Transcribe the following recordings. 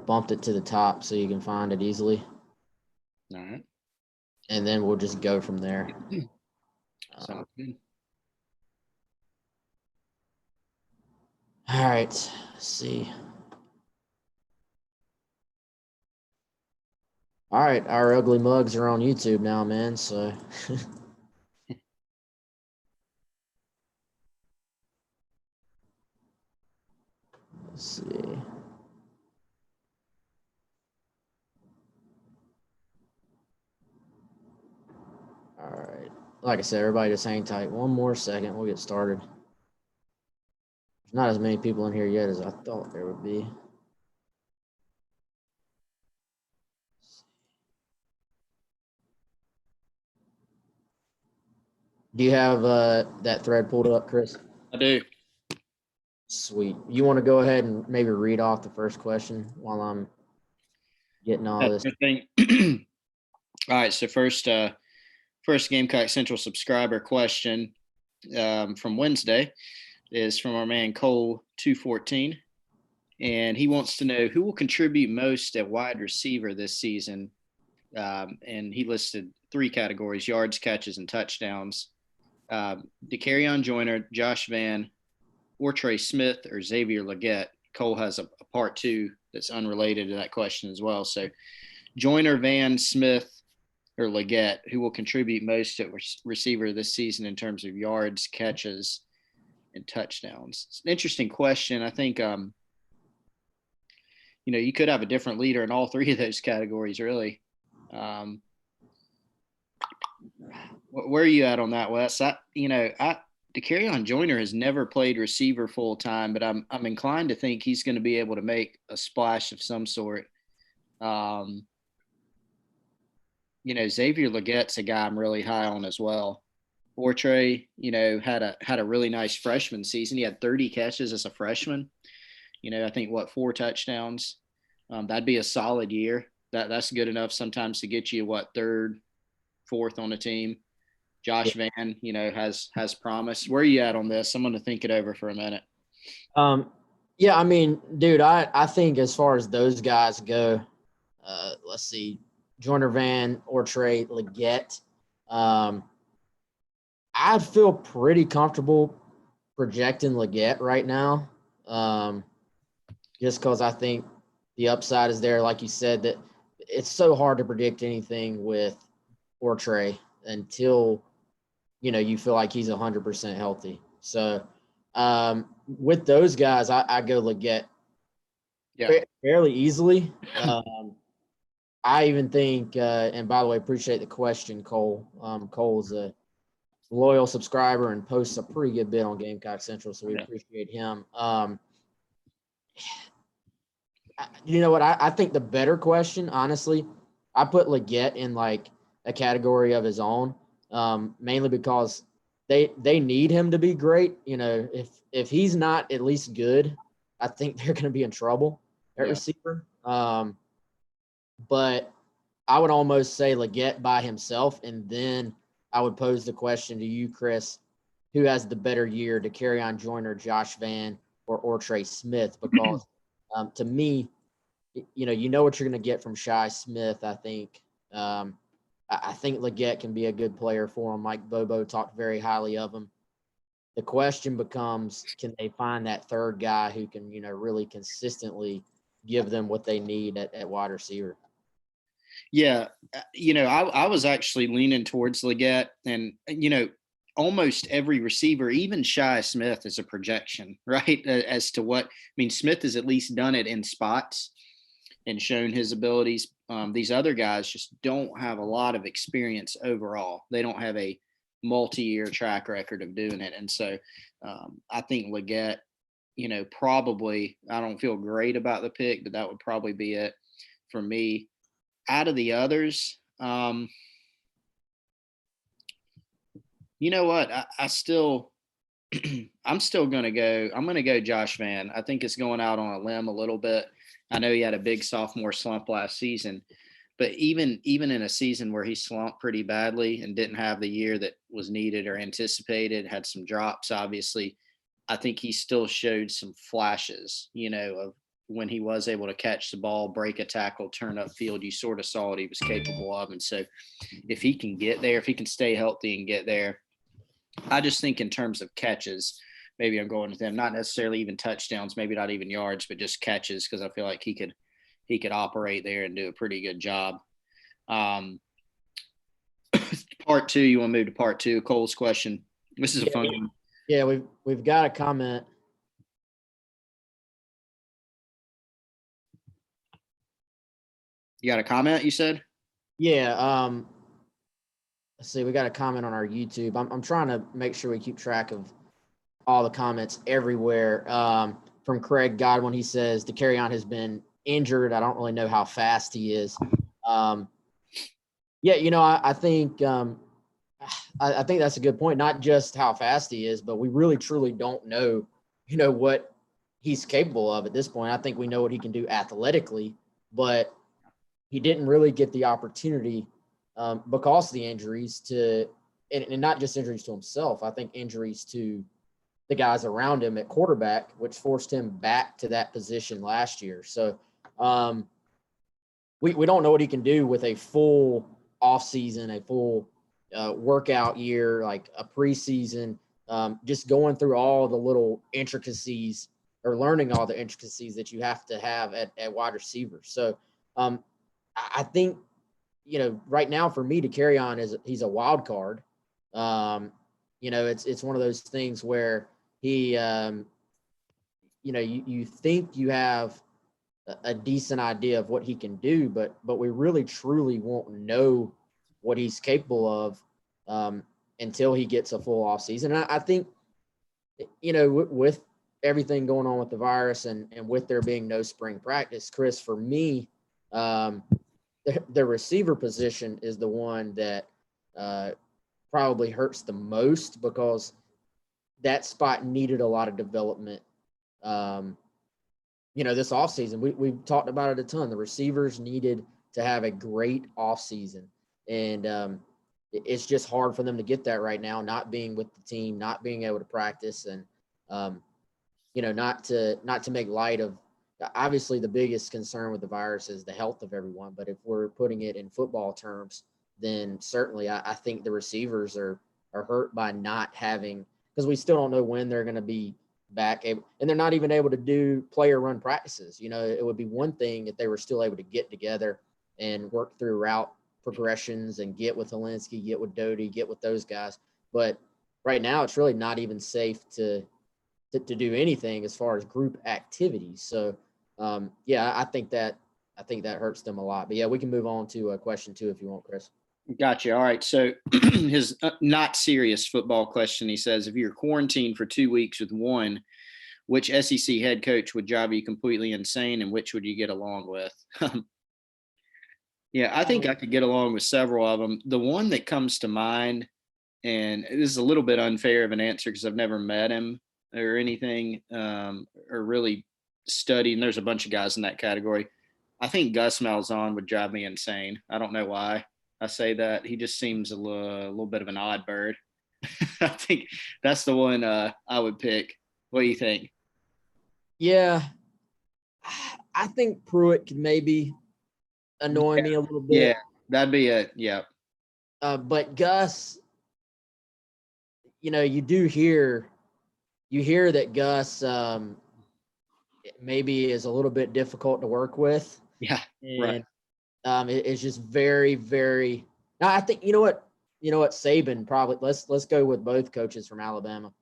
bumped it to the top so you can find it easily. All right. And then we'll just go from there. Sounds good. All right. Let's see. All right. Our ugly mugs are on YouTube now, man. So. Let's see. All right. Like I said, everybody just hang tight. One more second. We'll get started. There's not as many people in here yet as I thought there would be. Do you have that thread pulled up, Chris? I do. Sweet. You want to go ahead and maybe read off the first question while I'm getting all this? Thing. All right. So first Gamecock Central subscriber question from Wednesday is from our man Cole 214, and he wants to know who will contribute most at wide receiver this season. And he listed 3 categories: yards, catches, and touchdowns. Dakereon Joyner, Josh Van, or Trey Smith, or Xavier Legette. Cole has a part 2 that's unrelated to that question as well. So Joyner, Van, Smith, or Legette, who will contribute most at receiver this season in terms of yards, catches, and touchdowns? It's an interesting question. I think, you could have a different leader in all 3 of those categories, really. Where are you at on that, Wes? Dakereon Joyner has never played receiver full time, but I'm inclined to think he's going to be able to make a splash of some sort. Xavier Legette's a guy I'm really high on as well. Ortre, had a really nice freshman season. He had 30 catches as a freshman. I think 4 touchdowns. That'd be a solid year. That's good enough sometimes to get you 3rd, 4th on the team. Josh Van, has promise. Where are you at on this? I'm going to think it over for a minute. Yeah, I mean, dude, I think as far as those guys go, let's see, Joyner, Van, Ortre, Legette. I feel pretty comfortable projecting Legette right now, just because I think the upside is there. Like you said, that it's so hard to predict anything with Ortre until you feel like he's 100% healthy. So with those guys, I go Legette fairly easily. I even think, and by the way, appreciate the question, Cole. Cole's a loyal subscriber and posts a pretty good bit on Gamecock Central, so we appreciate him. You know what? I think the better question, honestly, I put Legette in like a category of his own, mainly because they need him to be great. If he's not at least good, I think they're going to be in trouble at receiver. But I would almost say Legette by himself, and then I would pose the question to you, Chris, who has the better year, Dakereon Joyner, Josh Van, or Ortre Smith? Because to me, you know what you're going to get from Shi Smith. I think Legette can be a good player for him. Mike Bobo talked very highly of him. The question becomes, can they find that third guy who can, really consistently give them what they need at wide receiver? Yeah. I was actually leaning towards Legette, and, almost every receiver, even Shi Smith, is a projection, right? As to what, Smith has at least done it in spots and shown his abilities. These other guys just don't have a lot of experience overall. They don't have a multi-year track record of doing it. And so I think Legette, probably, I don't feel great about the pick, but that would probably be it for me. Out of the others, you know what? I'm still going to go. I'm going to go Josh Van. I think it's going out on a limb a little bit. I know he had a big sophomore slump last season, but even in a season where he slumped pretty badly and didn't have the year that was needed or anticipated, had some drops, obviously, I think he still showed some flashes, of when he was able to catch the ball, break a tackle, turn upfield, you sort of saw what he was capable of. And so if he can get there, if he can stay healthy and get there, I just think in terms of catches, maybe I'm going with them, not necessarily even touchdowns, maybe not even yards, but just catches, because I feel like he could operate there and do a pretty good job. Part two, you want to move to part two? Cole's question. This is a fun one. Yeah, we've got a comment. You got a comment, you said? Yeah. Let's see. We got a comment on our YouTube. I'm trying to make sure we keep track of all the comments everywhere. From Craig Godwin, he says Dakerryon has been injured. I don't really know how fast he is. Yeah, I think I think that's a good point. Not just how fast he is, but we really truly don't know, what he's capable of at this point. I think we know what he can do athletically, but he didn't really get the opportunity because of the injuries and not just injuries to himself. I think injuries to the guys around him at quarterback, which forced him back to that position last year. So we don't know what he can do with a full offseason, a full workout year, like a preseason, just going through all the little intricacies or learning all the intricacies that you have to have at wide receiver. So I think, right now for me, Dakerryon he's a wild card. It's one of those things where he, you think you have a decent idea of what he can do, but we really truly won't know what he's capable of until he gets a full off season. And I think, with everything going on with the virus and with there being no spring practice, Chris, for me, the receiver position is the one that probably hurts the most, because that spot needed a lot of development. This offseason, we've talked about it a ton. The receivers needed to have a great offseason. And it's just hard for them to get that right now, not being with the team, not being able to practice, and, not to make light of, obviously the biggest concern with the virus is the health of everyone. But if we're putting it in football terms, then certainly I think the receivers are hurt by not having, because we still don't know when they're going to be back, and they're not even able to do player run practices. It would be one thing if they were still able to get together and work through route progressions and get with Helinski, get with Doty, get with those guys. But right now it's really not even safe to do anything as far as group activities. So I think that hurts them a lot. But yeah, we can move on to question 2 if you want, Chris. Gotcha. All right. So his not serious football question, he says, if you're quarantined for 2 weeks with one, which SEC head coach would drive you completely insane, and which would you get along with? Yeah, I think I could get along with several of them. The one that comes to mind, and this is a little bit unfair of an answer because I've never met him or anything, or really studied, and there's a bunch of guys in that category. I think Gus Malzahn would drive me insane. I don't know why I say that. He just seems a little bit of an odd bird. I think that's the one I would pick. What do you think? Yeah, I think Pruitt could maybe annoy me a little bit. Yeah, that'd be it. Yeah. But Gus, you hear that Gus maybe is a little bit difficult to work with. Yeah. And it's just very, very. Now I think you know what Saban probably. Let's go with both coaches from Alabama.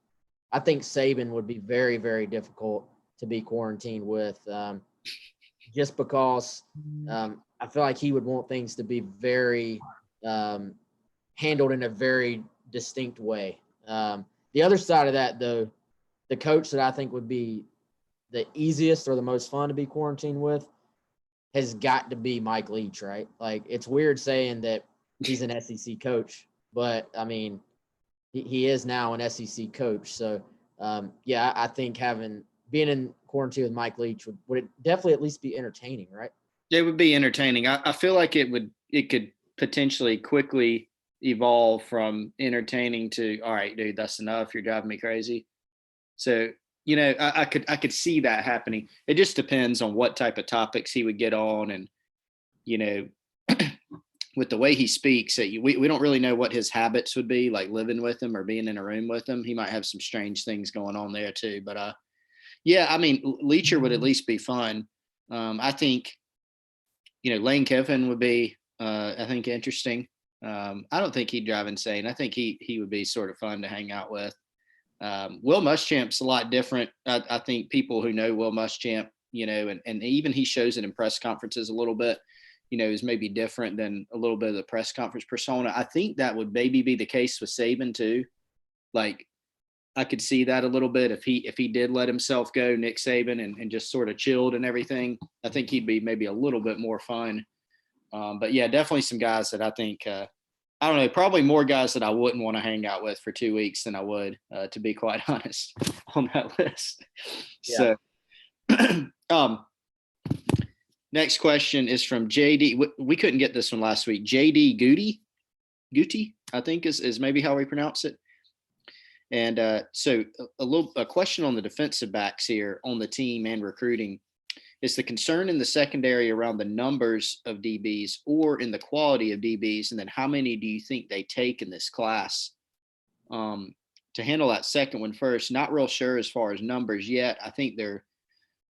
I think Saban would be very, very difficult to be quarantined with, just because I feel like he would want things to be very handled in a very distinct way. The other side of that, though, the coach that I think would be the easiest or the most fun to be quarantined with has got to be Mike Leach, right? Like, it's weird saying that he's an SEC coach, but I mean, he is now an SEC coach. So, I think being in quarantine with Mike Leach would definitely at least be entertaining, right? It would be entertaining. I feel like it could potentially quickly evolve from entertaining to, all right, dude, that's enough. You're driving me crazy. So I could see that happening. It just depends on what type of topics he would get on, and with the way he speaks, we don't really know what his habits would be like living with him or being in a room with him. He might have some strange things going on there too. But yeah, I mean, Leacher would at least be fun. I think Lane Kiffin would be I think interesting. I don't think he'd drive insane. I think he would be sort of fun to hang out with. Will Muschamp's a lot different. I think people who know Will Muschamp, and even he shows it in press conferences a little bit, is maybe different than a little bit of the press conference persona. I think that would maybe be the case with Saban too. Like, I could see that a little bit if he did let himself go, Nick Saban, and just sort of chilled and everything. I think he'd be maybe a little bit more fun. But yeah, definitely some guys that I think I don't know, probably more guys that I wouldn't want to hang out with for 2 weeks than I would, to be quite honest, on that list. Yeah. So, next question is from JD. We couldn't get this one last week. JD Guti, I think is maybe how we pronounce it. And so a question on the defensive backs here on the team and recruiting. Is the concern in the secondary around the numbers of DBs or in the quality of DBs? And then how many do you think they take in this class? To handle that second one first, not real sure as far as numbers yet. I think they're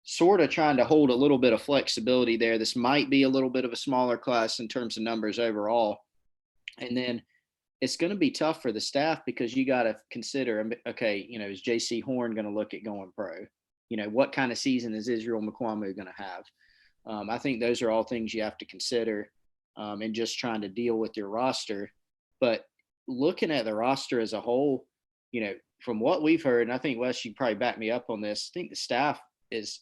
sort of trying to hold a little bit of flexibility there. This might be a little bit of a smaller class in terms of numbers overall. And then it's going to be tough for the staff because you got to consider, okay, is JC Horn going to look at going pro? What kind of season is Israel McQuamu going to have? I think those are all things you have to consider in just trying to deal with your roster. But looking at the roster as a whole, from what we've heard, and I think, Wes, you probably back me up on this, I think the staff is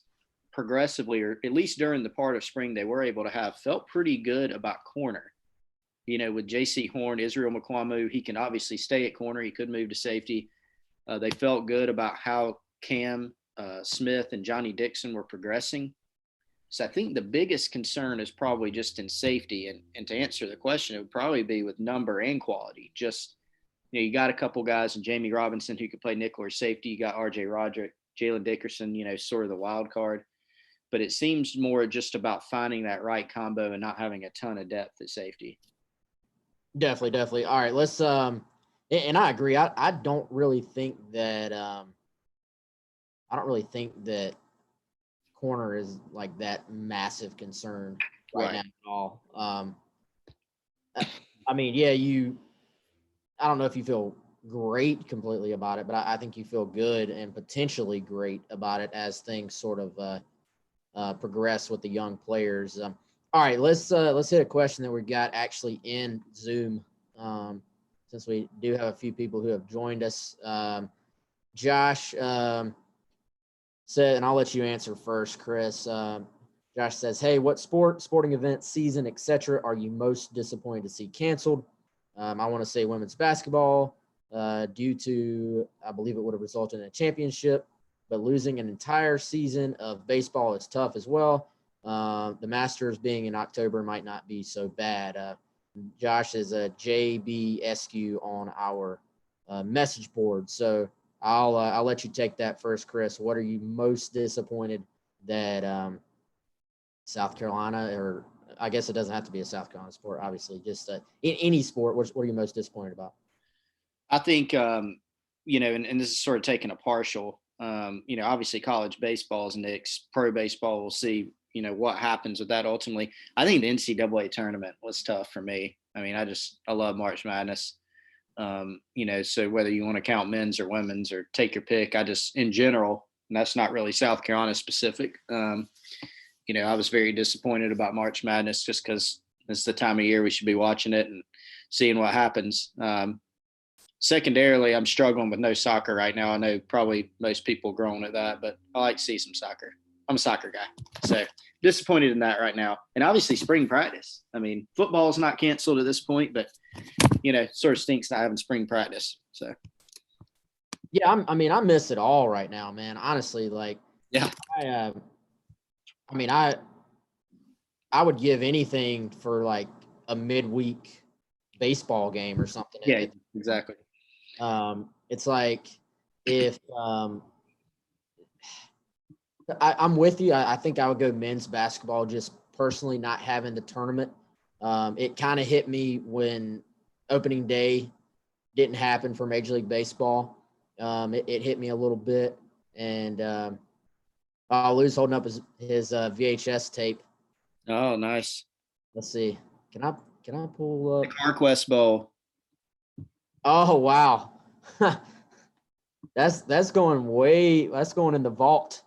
progressively, or at least during the part of spring they were able to have, felt pretty good about corner. With JC Horn, Israel McQuamu, he can obviously stay at corner. He could move to safety. They felt good about how Cam Smith and Johnny Dixon were progressing. So I think the biggest concern is probably just in safety. And to answer the question, it would probably be with number and quality. Just, you got a couple guys in Jamie Robinson who could play nickel or safety. You got RJ Roderick, Jalen Dickerson, sort of the wild card. But it seems more just about finding that right combo and not having a ton of depth at safety. Definitely. All right, let's and I agree. I don't really think that corner is like that massive concern right now at all. I mean, yeah, I don't know if you feel great completely about it, but I think you feel good and potentially great about it as things sort of progress with the young players. All right, let's hit a question that we got actually in Zoom, since we do have a few people who have joined us. Josh said, and I'll let you answer first, Chris. Josh says, "Hey, what sporting event, season, etc. are you most disappointed to see canceled?" I want to say women's basketball, due to, I believe it would have resulted in a championship, but losing an entire season of baseball is tough as well. The Masters being in October might not be so bad. Josh is a JBSQ on our message board. So I'll let you take that first, Chris. What are you most disappointed that South Carolina, or I guess it doesn't have to be a South Carolina sport, obviously, just in any sport, what are you most disappointed about? I think, and this is sort of taking a partial, obviously college baseball is next, pro baseball, we'll see, what happens with that ultimately. I think the NCAA tournament was tough for me. I mean, I love March Madness. So whether you want to count men's or women's or take your pick, in general, and that's not really South Carolina specific. I was very disappointed about March Madness just because it's the time of year we should be watching it and seeing what happens. Secondarily, I'm struggling with no soccer right now. I know probably most people groan at that, but I like to see some soccer. I'm a soccer guy. So disappointed in that right now. And obviously spring practice. I mean, football is not canceled at this point, but, sort of stinks not having spring practice. So. Yeah, I miss it all right now, man. Honestly, yeah. I would give anything for like a midweek baseball game or something. Yeah, exactly. It's like if I'm with you. I think I would go men's basketball, just personally not having the tournament. It kind of hit me when opening day didn't happen for Major League Baseball. It hit me a little bit, and Lou's holding up his VHS tape. Oh, nice. Let's see. Can I pull The up? CarQuest Bowl. Oh wow, that's going in the vault.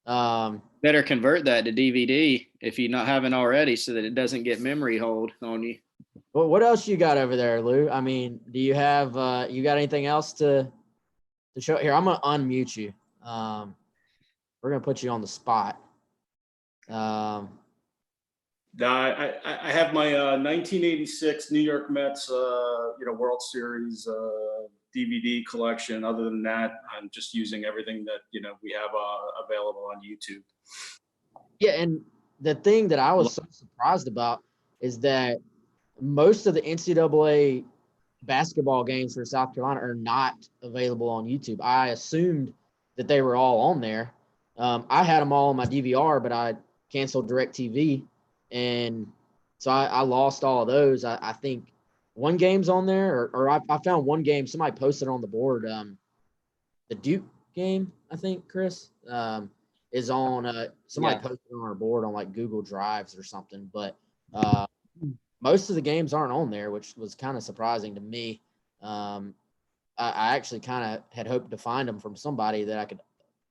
Better convert that to DVD if you not haven't already, so that it doesn't get memory hold on you. What else you got over there, Lou? I mean, do you have you got anything else to show here? I'm gonna unmute you. We're gonna put you on the spot. I have my 1986 New York Mets, World Series DVD collection. Other than that, I'm just using everything that we have available on YouTube. Yeah, and the thing that I was so surprised about is that most of the NCAA basketball games for South Carolina are not available on YouTube. I assumed that they were all on there. I had them all on my DVR, but I canceled DirecTV, and so I lost all of those. I think one game's on there, or I found one game. Somebody posted on the board. The Duke game, I think, Chris, is on. Somebody posted on our board on like Google Drives or something. But most of the games aren't on there, which was kind of surprising to me. I actually kind of had hoped to find them from somebody that I could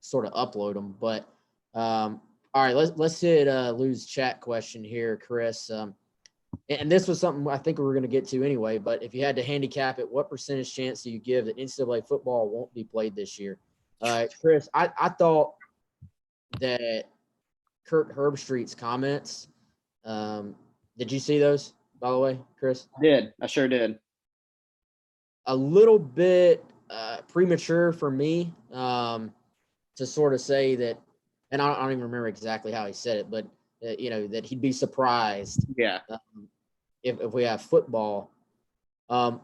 sort of upload them. But all right, let's hit Lou's chat question here, Chris. And this was something I think we were going to get to anyway. But if you had to handicap it, what percentage chance do you give that NCAA football won't be played this year? Chris, I thought that Kurt Herbstreit's comments. Did you see those, by the way, Chris? I sure did. A little bit premature for me to sort of say that, and I don't even remember exactly how he said it, but that he'd be surprised. Yeah. If we have football. I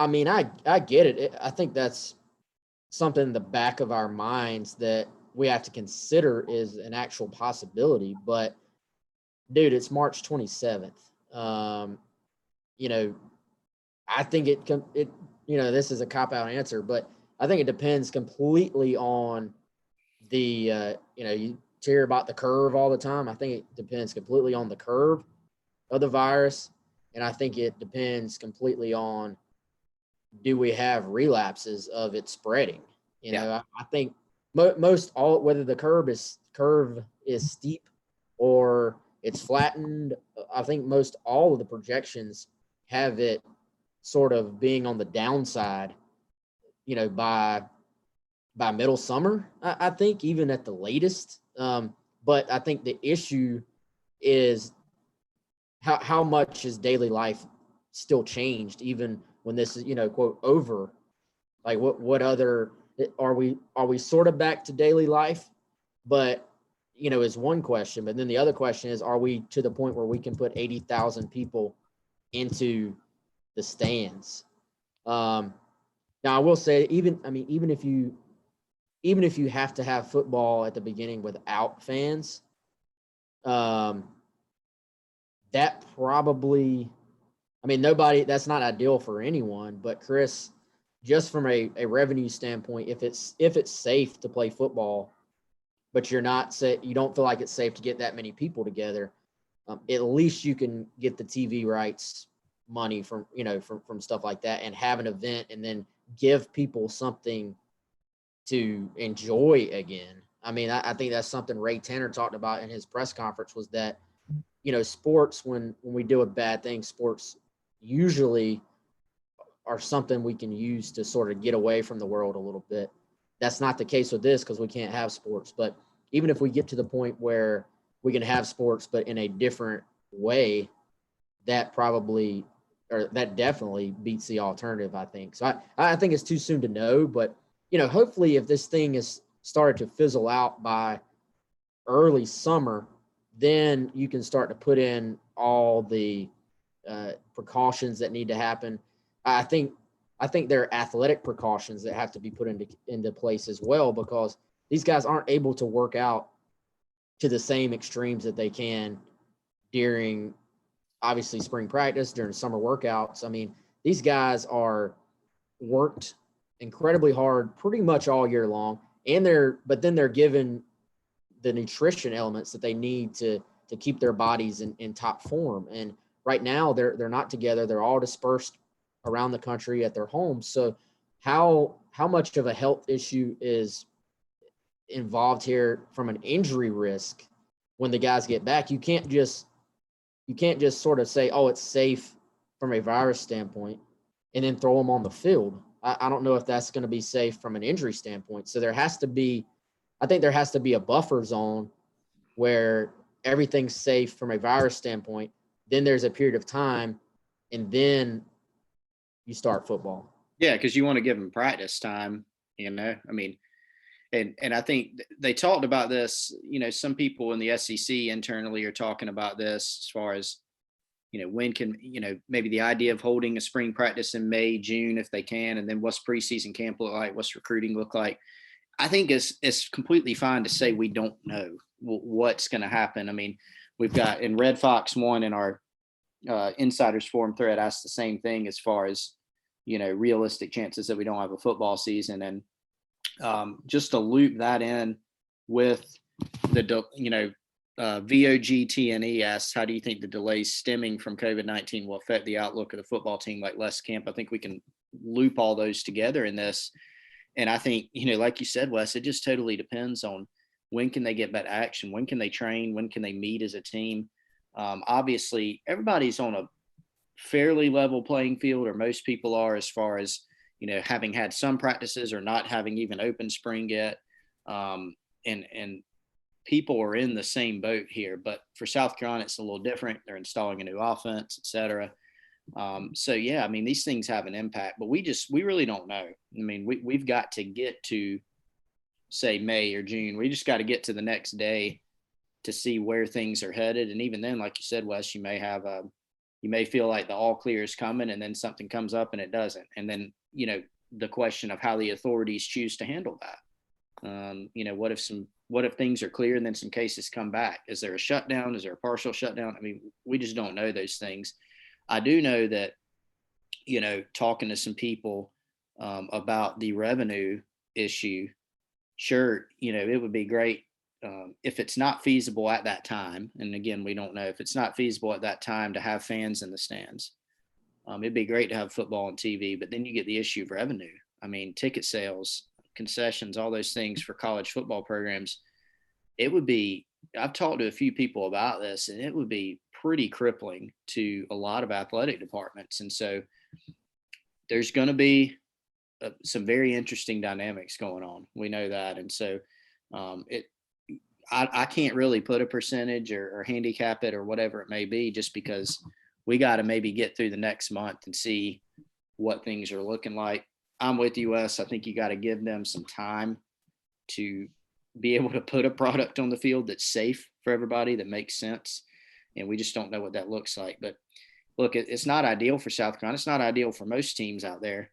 mean, I get it. I think that's something in the back of our minds that we have to consider is an actual possibility. But dude, it's March 27th. I think this is a cop-out answer, but I think it depends completely on the, you hear about the curve all the time. I think it depends completely on the curve of the virus. And I think it depends completely on, do we have relapses of it spreading? I think whether the curve is steep or it's flattened, I think most all of the projections have it sort of being on the downside, by middle summer, I think, even at the latest. But I think the issue is how much is daily life still changed, even when this is, quote, over. Like what other are we sort of back to daily life? But is one question. But then the other question is, are we to the point where we can put 80,000 people into the stands? Now I will say, even if you have to have football at the beginning without fans, that probably, that's not ideal for anyone. But Chris, just from a revenue standpoint, if it's safe to play football, but you don't feel like it's safe to get that many people together, at least you can get the TV rights money from stuff like that, and have an event, and then give people something to enjoy again. I think that's something Ray Tanner talked about in his press conference, was that sports, when we do a bad thing, sports usually are something we can use to sort of get away from the world a little bit. That's not the case with this, because we can't have sports. But even if we get to the point where we can have sports, but in a different way, that definitely beats the alternative, I think. So I think it's too soon to know, but hopefully if this thing is started to fizzle out by early summer, then you can start to put in all the precautions that need to happen. I think there are athletic precautions that have to be put into place as well, because these guys aren't able to work out to the same extremes that they can during obviously spring practice, during summer workouts. I mean, these guys are worked incredibly hard pretty much all year long, and but then they're given the nutrition elements that they need to keep their bodies in top form. And right now they're not together. They're all dispersed around the country at their homes. So how much of a health issue is involved here from an injury risk when the guys get back? You can't just sort of say, oh, it's safe from a virus standpoint and then throw them on the field. I don't know if that's going to be safe from an injury standpoint. So I think there has to be a buffer zone where everything's safe from a virus standpoint. Then there's a period of time, and then you start football. Yeah, because you want to give them practice time, I mean, and I think they talked about this, some people in the SEC internally are talking about this as far as, when can, maybe the idea of holding a spring practice in May, June, if they can, and then what's preseason camp look like, what's recruiting look like. I think it's completely fine to say we don't know what's going to happen. I mean, we've got in Red Fox 1 in our Insiders Forum thread asked the same thing as far as, realistic chances that we don't have a football season. And just to loop that in with the, VOGTNE asks, how do you think the delays stemming from COVID-19 will affect the outlook of the football team, like less camp? I think we can loop all those together in this. And I think, like you said, Wes, it just totally depends on when can they get back to action, when can they train, when can they meet as a team. Obviously, everybody's on a fairly level playing field, or most people are, as far as, having had some practices or not having even open spring yet. And people are in the same boat here. But for South Carolina, it's a little different. They're installing a new offense, et cetera. So, yeah, I mean, these things have an impact, but we really don't know. I mean, we've got to get to, say, May or June. We just got to get to the next day to see where things are headed. And even then, like you said, Wes, you may feel like the all clear is coming, and then something comes up and it doesn't. And then, the question of how the authorities choose to handle that. What if things are clear and then some cases come back? Is there a shutdown? Is there a partial shutdown? I mean, we just don't know those things. I do know that, talking to some people about the revenue issue, sure, it would be great if it's not feasible at that time. And again, we don't know if it's not feasible at that time to have fans in the stands. It'd be great to have football on TV, but then you get the issue of revenue. I mean, ticket sales, concessions, all those things for college football programs. I've talked to a few people about this, and it would be pretty crippling to a lot of athletic departments. And so there's going to be some very interesting dynamics going on. We know that. And so I can't really put a percentage or handicap it or whatever it may be, just because we got to maybe get through the next month and see what things are looking like. I'm with you, Wes. I think you got to give them some time to be able to put a product on the field that's safe for everybody, that makes sense. And we just don't know what that looks like. But look, it's not ideal for South Carolina. It's not ideal for most teams out there,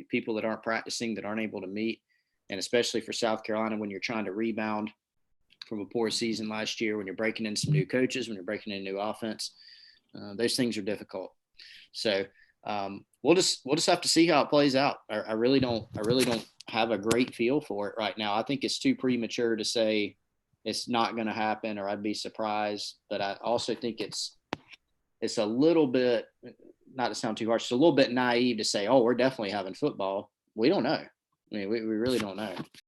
people that aren't practicing, that aren't able to meet. And especially for South Carolina, when you're trying to rebound from a poor season last year, when you're breaking in some new coaches, when you're breaking in a new offense, those things are difficult. So we'll just have to see how it plays out. I really don't have a great feel for it right now. I think it's too premature to say it's not going to happen, or I'd be surprised. But I also think it's a little bit, not to sound too harsh, it's a little bit naive to say, oh, we're definitely having football. We don't know. I mean, we really don't know.